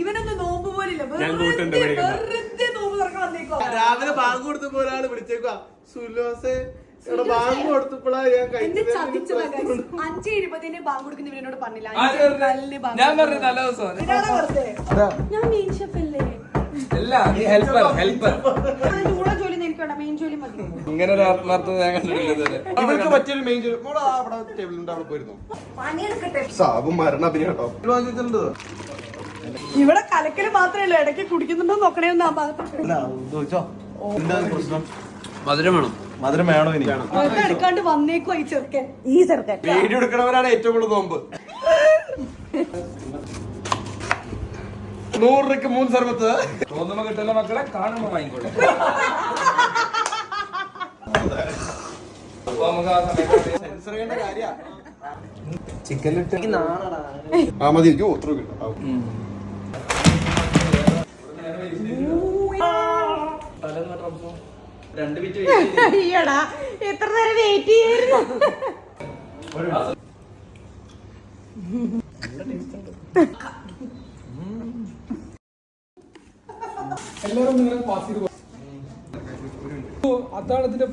ഇവനൊന്നും നോമ്പ് പോലില്ല. രാവിലെ ബാങ്ക് കൊടുത്തപ്പോ ഒരാള് വിളിച്ചേക്കുവാ, സുലോസെ ബാങ്ക് കൊടുത്തപ്പോഴാ ഞാൻ 5:20 ബാങ്ക് കൊടുക്കുന്ന ഇവനോട് പറഞ്ഞില്ല. ഞാൻ പറഞ്ഞു നല്ല ദിവസം ഞാൻ മെയിൻ ഷെഫ് അല്ലേ? ജോലി എനിക്ക് വേണ്ട, മെയിൻ ജോലി മതി. ഇങ്ങനെ ഒരു ആത്മാർത്ഥത ഞാൻ കണ്ടിട്ടില്ല. ഇവർക്ക് പറ്റിയൊരു മെയിൻ ജോലി അവിടെ ടേബിളിന്റെ അവിടെ പോയിരുന്നു. സാബും മരണ അഭിനയം കേട്ടോ. ഇവിടെ കലക്കല് മാത്രമല്ല, ഇടയ്ക്ക് കുടിക്കുന്നുണ്ടോ നോക്കണേ ഒന്ന് ആ ഭാഗത്ത്. മധുരം വേണം. മധുരം വേണോ? ഇനി എടുക്കാണ്ട് വന്നേക്കോ ഈ ചെറുക്കൻ. ഈ ചെറുക്കൻ വീഡിയോ എടുക്കണവരാണ് ഏറ്റവും കൂടുതൽ നോമ്പ്. 100 രൂപയ്ക്ക് 3 സർബത്ത്. തോന്നുമ്പോ കിട്ടുന്ന മക്കളെ കാണുമ്പോ വാങ്ങിക്കോട്ടെ. ചിക്കനിലിട്ട് മതി. ഒത്ര കിട്ടും. അയ്യടാ, എത്ര നേരം വെയിറ്റ് ചെയ്യായിരുന്നു. എല്ലാരും നിങ്ങളെ പാസ് ചെയ്ത് അതാണ് ഇതിന്റെ